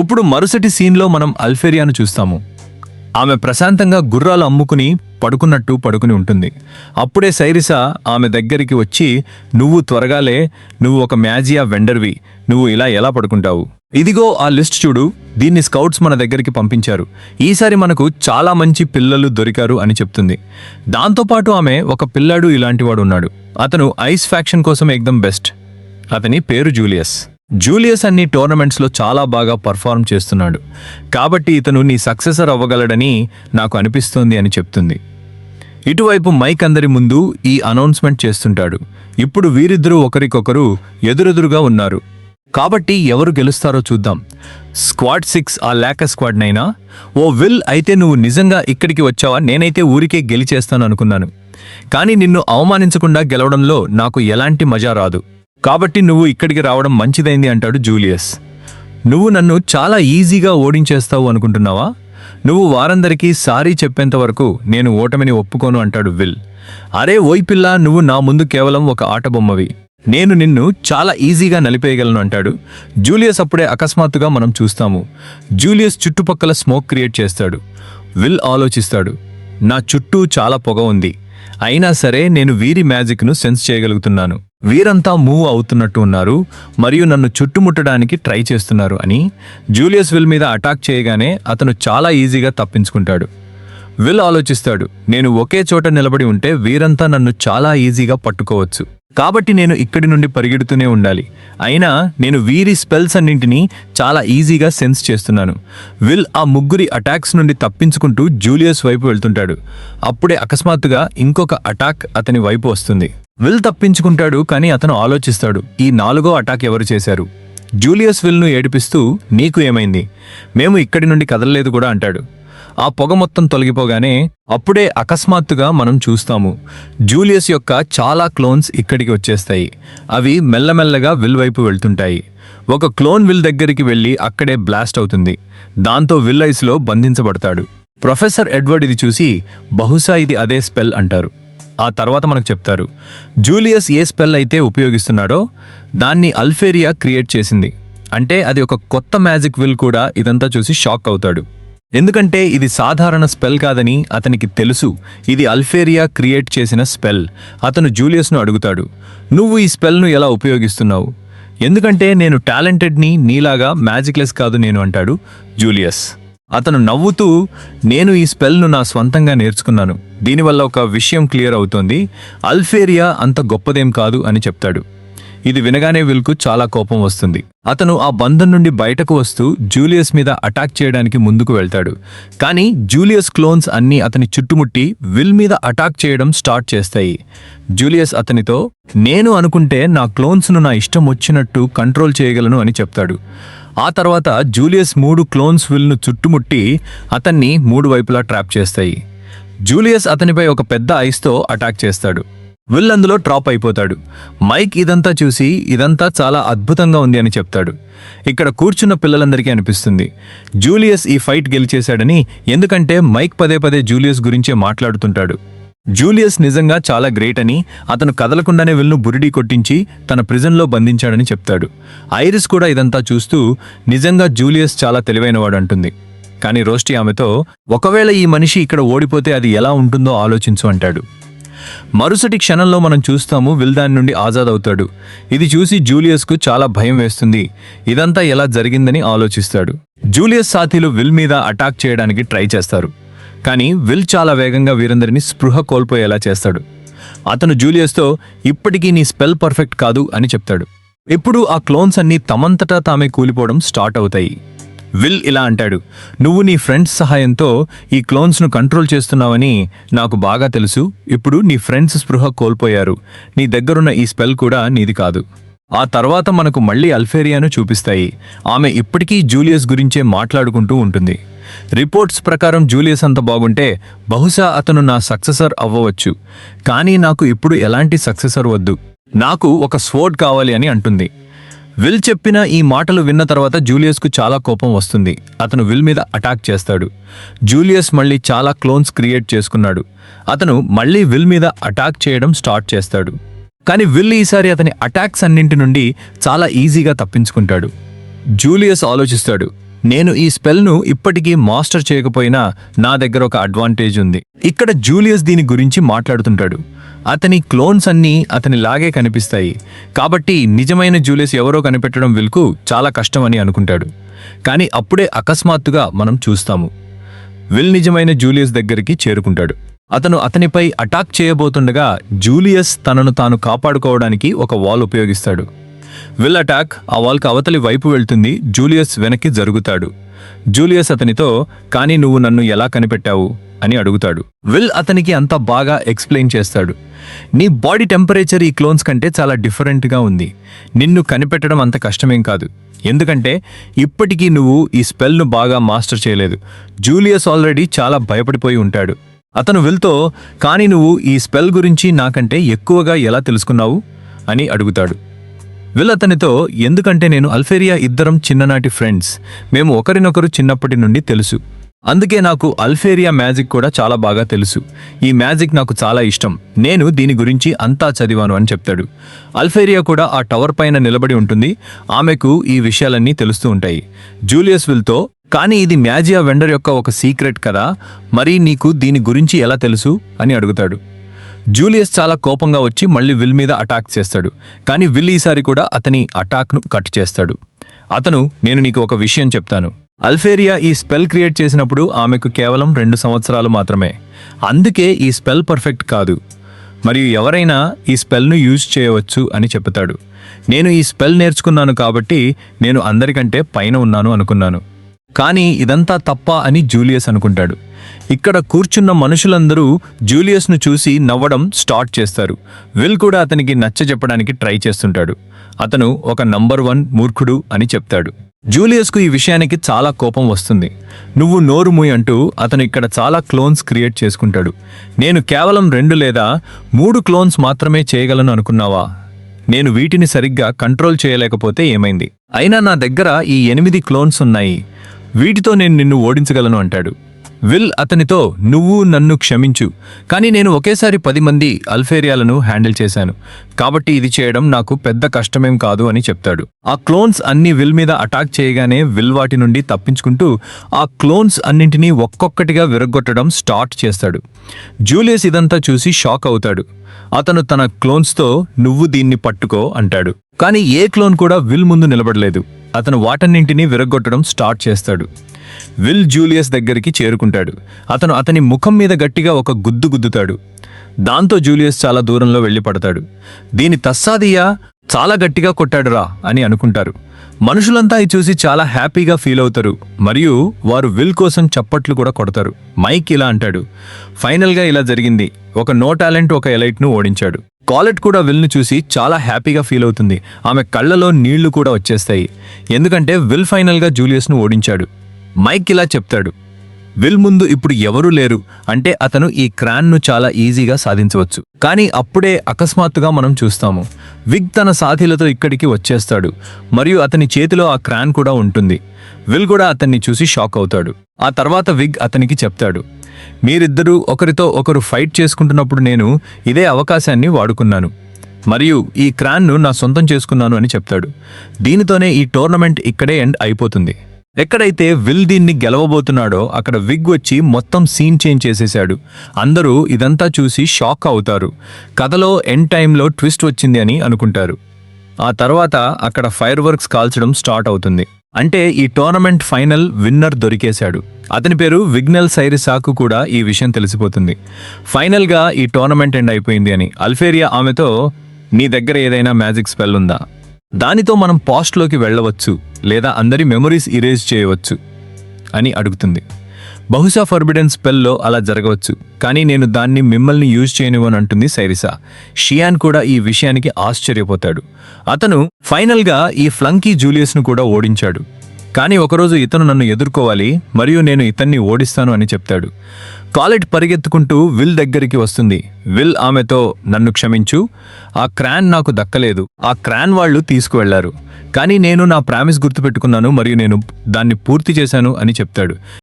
ఇప్పుడు మరుసటి సీన్లో మనం అల్ఫేరియాను చూస్తాము. ఆమె ప్రశాంతంగా గుర్రాలు అమ్ముకుని పడుకుని ఉంటుంది. అప్పుడే సైరిసా ఆమె దగ్గరికి వచ్చి, నువ్వు త్వరగాలే, నువ్వు ఒక మ్యాజియా వెండర్వి, నువ్వు ఇలా ఎలా పడుకుంటావు? ఇదిగో ఆ లిస్ట్ చూడు, దీన్ని స్కౌట్స్ మన దగ్గరికి పంపించారు, ఈసారి మనకు చాలా మంచి పిల్లలు దొరికారు అని చెప్తుంది. దాంతోపాటు ఆమె ఒక పిల్లాడు ఇలాంటివాడు ఉన్నాడు, అతను ఐస్ ఫ్యాక్షన్ కోసం ఎక్దమ్ బెస్ట్. అతని పేరు జూలియస్ అన్ని టోర్నమెంట్స్లో చాలా బాగా పర్ఫార్మ్ చేస్తున్నాడు, కాబట్టి ఇతను నీ సక్సెసర్ అవ్వగలడని నాకు అనిపిస్తోంది అని చెప్తుంది. ఇటువైపు మైక్ అందరి ముందు ఈ అనౌన్స్మెంట్ చేస్తుంటాడు. ఇప్పుడు వీరిద్దరూ ఒకరికొకరు ఎదురెదురుగా ఉన్నారు, కాబట్టి ఎవరు గెలుస్తారో చూద్దాం. స్క్వాడ్ 6 ఆ లేక స్క్వాడ్ 9? ఓ విల్, అయితే నువ్వు నిజంగా ఇక్కడికి వచ్చావా? నేనైతే ఊరికే గెలిచేస్తాను అనుకున్నాను, కానీ నిన్ను అవమానించకుండా గెలవడంలో నాకు ఎలాంటి మజా రాదు, కాబట్టి నువ్వు ఇక్కడికి రావడం మంచిదైంది అంటాడు జూలియస్. నువ్వు నన్ను చాలా ఈజీగా ఓడించేస్తావు అనుకుంటున్నావా? నువ్వు వారందరికీ సారీ చెప్పేంత వరకు నేను ఓటమిని ఒప్పుకోను అంటాడు విల్. అరే ఓయ్ పిల్ల, నువ్వు నా ముందు కేవలం ఒక ఆటబొమ్మవి, నేను నిన్ను చాలా ఈజీగా నలిపేయగలను అంటాడు జూలియస్. అప్పుడే అకస్మాత్తుగా మనం చూస్తాము, జూలియస్ చుట్టుపక్కల స్మోక్ క్రియేట్ చేస్తాడు. విల్ ఆలోచిస్తాడు, నా చుట్టూ చాలా పొగ ఉంది, అయినా సరే నేను వీరి మ్యాజిక్ను సెన్స్ చేయగలుగుతున్నాను, వీరంతా మూవ్ అవుతున్నట్టు ఉన్నారు మరియు నన్ను చుట్టుముట్టడానికి ట్రై చేస్తున్నారు అని. జూలియస్ విల్ మీద అటాక్ చేయగానే అతను చాలా ఈజీగా తప్పించుకుంటాడు. విల్ ఆలోచిస్తాడు, నేను ఒకే చోట నిలబడి ఉంటే వీరంతా నన్ను చాలా ఈజీగా పట్టుకోవచ్చు, కాబట్టి నేను ఇక్కడి నుండి పరిగెడుతూనే ఉండాలి, అయినా నేను వీరి స్పెల్స్ అన్నింటినీ చాలా ఈజీగా సెన్స్ చేస్తున్నాను. విల్ ఆ ముగ్గురి అటాక్స్ నుండి తప్పించుకుంటూ జూలియస్ వైపు వెళ్తుంటాడు. అప్పుడే అకస్మాత్తుగా ఇంకొక అటాక్ అతని వైపు వస్తుంది. విల్ తప్పించుకుంటాడు, కానీ అతను ఆలోచిస్తాడు, ఈ 4వ అటాక్ ఎవరు చేశారు? జూలియస్ విల్ను ఏడిపిస్తూ, నీకు ఏమైంది? మేము ఇక్కడి నుండి కదలలేదు కూడా అంటాడు. ఆ పొగ మొత్తం తొలగిపోగానే అప్పుడే అకస్మాత్తుగా మనం చూస్తాము, జూలియస్ యొక్క చాలా క్లోన్స్ ఇక్కడికి వచ్చేస్తాయి. అవి మెల్లమెల్లగా విల్ వైపు వెళ్తుంటాయి. ఒక క్లోన్ విల్ దగ్గరికి వెళ్ళి అక్కడే బ్లాస్ట్ అవుతుంది. దాంతో విల్ ఐస్లో బంధించబడతాడు. ప్రొఫెసర్ ఎడ్వర్డ్ ఇది చూసి, బహుశా ఇది అదే స్పెల్ అంటారు. ఆ తర్వాత మనకు చెప్తారు, జూలియస్ ఏ స్పెల్ అయితే ఉపయోగిస్తున్నాడో దాన్ని అల్ఫేరియా క్రియేట్ చేసింది, అంటే అది ఒక కొత్త మ్యాజిక్. విల్ కూడా ఇదంతా చూసి షాక్ అవుతాడు, ఎందుకంటే ఇది సాధారణ స్పెల్ కాదని అతనికి తెలుసు, ఇది అల్ఫేరియా క్రియేట్ చేసిన స్పెల్. అతను జూలియస్ను అడుగుతాడు, నువ్వు ఈ స్పెల్ను ఎలా ఉపయోగిస్తున్నావు? ఎందుకంటే నేను టాలెంటెడ్ని, నీలాగా మ్యాజిక్లెస్ కాదు నేను అంటాడు జూలియస్. అతను నవ్వుతూ, నేను ఈ స్పెల్ను నా స్వంతంగా నేర్చుకున్నాను, దీనివల్ల ఒక విషయం క్లియర్ అవుతోంది, అల్ఫేరియా అంత గొప్పదేం కాదు అని చెప్తాడు. ఇది వినగానే విల్కు చాలా కోపం వస్తుంది. అతను ఆ బంధం నుండి బయటకు వస్తూ జూలియస్ మీద అటాక్ చేయడానికి ముందుకు వెళ్తాడు. కానీ జూలియస్ క్లోన్స్ అన్నీ అతని చుట్టుముట్టి విల్ మీద అటాక్ చేయడం స్టార్ట్ చేస్తాయి. జూలియస్ అతనితో, నేను అనుకుంటే నా క్లోన్స్ను నా ఇష్టం వచ్చినట్టు కంట్రోల్ చేయగలను అని చెప్తాడు. ఆ తర్వాత జూలియస్ 3 క్లోన్స్ విల్ను చుట్టుముట్టి అతన్ని 3 వైపులా ట్రాప్ చేస్తాయి. జూలియస్ అతనిపై ఒక పెద్ద ఐస్తో అటాక్ చేస్తాడు. విల్ అందులో డ్రాప్ అయిపోతాడు. మైక్ ఇదంతా చూసి, ఇదంతా చాలా అద్భుతంగా ఉంది అని చెప్తాడు. ఇక్కడ కూర్చున్న పిల్లలందరికీ అనిపిస్తుంది, జూలియస్ ఈ ఫైట్ గెలిచేశాడని, ఎందుకంటే మైక్ పదే పదే జూలియస్ గురించే మాట్లాడుతుంటాడు. జూలియస్ నిజంగా చాలా గ్రేట్ అని, అతను కదలకుండానే విల్ను బురిడీ కొట్టించి తన ప్రిజన్లో బంధించాడని చెప్తాడు. ఐరిస్ కూడా ఇదంతా చూస్తూ, నిజంగా జూలియస్ చాలా తెలివైనవాడు అంటుంది. కానీ రోస్టీ ఆమెతో, ఒకవేళ ఈ మనిషి ఇక్కడ ఓడిపోతే అది ఎలా ఉంటుందో ఆలోచించు అంటాడు. మరుసటి క్షణంలో మనం చూస్తాము, విల్ దాని నుండి ఆజాద్ అవుతాడు. ఇది చూసి జూలియస్కు చాలా భయం వేస్తుంది. ఇదంతా ఎలా జరిగిందని ఆలోచిస్తాడు. జూలియస్ సాథీలు విల్ మీద అటాక్ చేయడానికి ట్రై చేస్తారు, కానీ విల్ చాలా వేగంగా వీరందరినీ స్పృహ కోల్పోయేలా చేస్తాడు. అతను జూలియస్తో, ఇప్పటికీ నీ స్పెల్ పర్ఫెక్ట్ కాదు అని చెప్తాడు. ఇప్పుడు ఆ క్లోన్స్ అన్నీ తమంతటా తామే కూలిపోవడం స్టార్ట్ అవుతాయి. విల్ ఇలా అంటాడు, నువ్వు నీ ఫ్రెండ్స్ సహాయంతో ఈ క్లోన్స్ను కంట్రోల్ చేస్తున్నావని నాకు బాగా తెలుసు. ఇప్పుడు నీ ఫ్రెండ్స్ స్పృహ కోల్పోయారు, నీ దగ్గరున్న ఈ స్పెల్ కూడా నీది కాదు. ఆ తర్వాత మనకు మళ్ళీ అల్ఫేరియాను చూపిస్తాయి. ఆమె ఇప్పటికీ జూలియస్ గురించే మాట్లాడుకుంటూ ఉంటుంది. రిపోర్ట్స్ ప్రకారం జూలియస్ అంత బాగుంటే బహుశా అతను నా సక్సెసర్ అవ్వవచ్చు, కానీ నాకు ఇప్పుడు ఎలాంటి సక్సెసర్ వద్దు, నాకు ఒక స్వోర్డ్ కావాలి అని అంటుంది. విల్ చెప్పిన ఈ మాటలు విన్న తర్వాత జూలియస్కు చాలా కోపం వస్తుంది. అతను విల్ మీద అటాక్ చేస్తాడు. జూలియస్ మళ్ళీ చాలా క్లోన్స్ క్రియేట్ చేసుకున్నాడు. అతను మళ్ళీ విల్ మీద అటాక్ చేయడం స్టార్ట్ చేస్తాడు. కానీ విల్ ఈసారి అతని అటాక్స్ అన్నింటి నుండి చాలా ఈజీగా తప్పించుకుంటాడు. జూలియస్ ఆలోచిస్తాడు, నేను ఈ స్పెల్ను ఇప్పటికీ మాస్టర్ చేయకపోయినా నా దగ్గర ఒక అడ్వాంటేజ్ ఉంది. ఇక్కడ జూలియస్ దీని గురించి మాట్లాడుతుంటాడు. అతని క్లోన్స్ అన్నీ అతనిలాగే కనిపిస్తాయి, కాబట్టి నిజమైన జూలియస్ ఎవరో కనిపెట్టడం విల్కు చాలా కష్టమని అనుకుంటాడు. కానీ అప్పుడే అకస్మాత్తుగా మనం చూస్తాము, విల్ నిజమైన జూలియస్ దగ్గరికి చేరుకుంటాడు. అతను అతనిపై అటాక్ చేయబోతుండగా జూలియస్ తనను తాను కాపాడుకోవడానికి ఒక వాల్ ఉపయోగిస్తాడు. విల్ అటాక్ ఆ వాల్కి అవతలి వైపు వెళ్తుంది. జూలియస్ వెనక్కి జరుగుతాడు. జూలియస్ అతనితో, కానీ నువ్వు నన్ను ఎలా కనిపెట్టావు అని అడుగుతాడు. విల్ అతనికి అంత బాగా ఎక్స్ప్లెయిన్ చేస్తాడు. నీ బాడీ టెంపరేచర్ ఈ క్లోన్స్ కంటే చాలా డిఫరెంట్గా ఉంది. నిన్ను కనిపెట్టడం అంత కష్టమేం కాదు, ఎందుకంటే ఇప్పటికీ నువ్వు ఈ స్పెల్ను బాగా మాస్టర్ చేయలేదు. జూలియస్ ఆల్రెడీ చాలా భయపడిపోయి ఉంటాడు. అతను విల్తో, కానీ నువ్వు ఈ స్పెల్ గురించి నాకంటే ఎక్కువగా ఎలా తెలుసుకున్నావు అని అడుగుతాడు. విల్ అతనితో, ఎందుకంటే నేను అల్ఫేరియా ఇద్దరం చిన్ననాటి ఫ్రెండ్స్, మేము ఒకరినొకరు చిన్నప్పటి నుండి తెలుసు. అందుకే నాకు అల్ఫేరియా మ్యాజిక్ కూడా చాలా బాగా తెలుసు. ఈ మ్యాజిక్ నాకు చాలా ఇష్టం, నేను దీని గురించి అంతా చదివాను అని చెప్తాడు. అల్ఫేరియా కూడా ఆ టవర్ పైన నిలబడి ఉంటుంది. ఆమెకు ఈ విషయాలన్నీ తెలుస్తూ ఉంటాయి. జూలియస్ విల్తో, కానీ ఇది మ్యాజియా వెండర్ యొక్క ఒక సీక్రెట్ కదా, మరి నీకు దీని గురించి ఎలా తెలుసు అని అడుగుతాడు. జూలియస్ చాలా కోపంగా వచ్చి మళ్ళీ విల్ మీద అటాక్ చేస్తాడు. కానీ విల్ ఈసారి కూడా అతని అటాక్ను కట్ చేస్తాడు. అతను, నేను నీకు ఒక విషయం చెప్తాను. అల్ఫేరియా ఈ స్పెల్ క్రియేట్ చేసినప్పుడు ఆమెకు కేవలం 2 సంవత్సరాలు మాత్రమే. అందుకే ఈ స్పెల్ పర్ఫెక్ట్ కాదు, మరియు ఎవరైనా ఈ స్పెల్ను యూజ్ చేయవచ్చు అని చెప్తాడు. నేను ఈ స్పెల్ నేర్చుకున్నాను కాబట్టి నేను అందరికంటే పైన ఉన్నాను అనుకున్నాను. కానీ ఇదంతా తప్ప అని జూలియస్ అనుకుంటాడు. ఇక్కడ కూర్చున్న మనుషులందరూ జూలియస్ను చూసి నవ్వడం స్టార్ట్ చేస్తారు. విల్ కూడా అతనికి నచ్చజెప్పడానికి ట్రై చేస్తుంటాడు. అతను ఒక నంబర్ 1 మూర్ఖుడు అని చెప్తాడు. జూలియస్కు ఈ విషయానికి చాలా కోపం వస్తుంది. నువ్వు నోరు మూయ్ అంటూ అతను ఇక్కడ చాలా క్లోన్స్ క్రియేట్ చేసుకుంటాడు. నేను కేవలం 2 లేదా 3 క్లోన్స్ మాత్రమే చేయగలను అనుకున్నావా? నేను వీటిని సరిగ్గా కంట్రోల్ చేయలేకపోతే ఏమైంది? అయినా నా దగ్గర ఈ 8 క్లోన్స్ ఉన్నాయి, వీటితో నేను నిన్ను ఓడించగలను అంటాడు. విల్ అతనితో, నువ్వు నన్ను క్షమించు, కానీ నేను ఒకేసారి 10 మంది అల్ఫేరియాలను హ్యాండిల్ చేశాను, కాబట్టి ఇది చేయడం నాకు పెద్ద కష్టమేం కాదు అని చెప్తాడు. ఆ క్లోన్స్ అన్ని విల్ మీద అటాక్ చేయగానే విల్ వాటి నుండి తప్పించుకుంటూ ఆ క్లోన్స్ అన్నింటినీ ఒక్కొక్కటిగా విరగొట్టడం స్టార్ట్ చేస్తాడు. జూలియస్ ఇదంతా చూసి షాక్ అవుతాడు. అతను తన క్లోన్స్తో, నువ్వు దీన్ని పట్టుకో అంటాడు. కానీ ఏ క్లోన్ కూడా విల్ ముందు నిలబడలేదు. అతను వాటన్నింటినీ విరగొట్టడం స్టార్ట్ చేస్తాడు. విల్ జూలియస్ దగ్గరికి చేరుకుంటాడు. అతను అతని ముఖం మీద గట్టిగా ఒక గుద్దుతాడు. దాంతో జూలియస్ చాలా దూరంలో వెళ్ళి పడతాడు. దీని తస్సాదియా, చాలా గట్టిగా కొట్టాడురా అని అనుకుంటారు. మనుషులంతా ఇది చూసి చాలా హ్యాపీగా ఫీల్ అవుతారు, మరియు వారు విల్ కోసం చప్పట్లు కూడా కొడతారు. మైక్ ఇలా అంటాడు, ఫైనల్గా ఇలా జరిగింది, ఒక నో టాలెంట్ ఒక ఎలైట్ను ఓడించాడు. కాలెట్ కూడా విల్ను చూసి చాలా హ్యాపీగా ఫీల్ అవుతుంది. ఆమె కళ్ళలో నీళ్లు కూడా వచ్చేస్తాయి, ఎందుకంటే విల్ ఫైనల్గా జూలియస్ను ఓడించాడు. మైక్ ఇలా చెప్తాడు, విల్ ముందు ఇప్పుడు ఎవరూ లేరు, అంటే అతను ఈ క్రాన్ను చాలా ఈజీగా సాధించవచ్చు. కానీ అప్పుడే అకస్మాత్తుగా మనం చూస్తాము, విగ్ తన సాథీలతో ఇక్కడికి వచ్చేస్తాడు, మరియు అతని చేతిలో ఆ క్రాన్ కూడా ఉంటుంది. విల్ కూడా అతన్ని చూసి షాక్ అవుతాడు. ఆ తర్వాత విగ్ అతనికి చెప్తాడు, మీరిద్దరూ ఒకరితో ఒకరు ఫైట్ చేసుకుంటున్నప్పుడు నేను ఇదే అవకాశాన్ని వాడుకున్నాను, మరియు ఈ క్రాన్ను నా సొంతం చేసుకున్నాను అని చెప్తాడు. దీనితోనే ఈ టోర్నమెంట్ ఇక్కడే ఎండ్ అయిపోతుంది. ఎక్కడైతే విల్ దీన్ని గెలవబోతున్నాడో అక్కడ విగ్ వచ్చి మొత్తం సీన్ చేంజ్ చేసేశాడు. అందరూ ఇదంతా చూసి షాక్ అవుతారు. కథలో ఎండ్ టైంలో ట్విస్ట్ వచ్చింది అని అనుకుంటారు. ఆ తర్వాత అక్కడ ఫైర్ వర్క్స్ కాల్చడం స్టార్ట్ అవుతుంది. అంటే ఈ టోర్నమెంట్ ఫైనల్ విన్నర్ దొరికేశాడు. అతని పేరు విగ్నెల్ సైరిసాకు కూడా ఈ విషయం తెలిసిపోతుంది. ఫైనల్గా ఈ టోర్నమెంట్ ఎండ్ అయిపోయింది అని. అల్ఫేరియా ఆమెతో, నీ దగ్గర ఏదైనా మ్యాజిక్ స్పెల్ ఉందా? దానితో మనం పాస్ట్లోకి వెళ్ళవచ్చు లేదా అందరి మెమరీస్ ఇరేజ్ చేయవచ్చు అని అడుగుతుంది. బహుశా ఫర్బిడెన్ స్పెల్లో అలా జరగవచ్చు, కానీ నేను దాన్ని మిమ్మల్ని యూజ్ చేయనివ్వను అంటుంది సైరిసా. షియాన్ కూడా ఈ విషయానికి ఆశ్చర్యపోతాడు. అతను ఫైనల్గా ఈ ఫ్లంకీ జూలియస్ను కూడా ఓడించాడు, కానీ ఒకరోజు ఇతను నన్ను ఎదుర్కోవాలి మరియు నేను ఇతన్ని ఓడిస్తాను అని చెప్తాడు. కాలెట్ పరిగెత్తుకుంటూ విల్ దగ్గరికి వస్తుంది. విల్ ఆమెతో, నన్ను క్షమించు, ఆ క్రాన్ నాకు దక్కలేదు, ఆ క్రాన్ వాళ్ళు తీసుకువెళ్లారు, కానీ నేను నా ప్రామిస్ గుర్తుపెట్టుకున్నాను మరియు నేను దాన్ని పూర్తి చేశాను అని చెప్తాడు.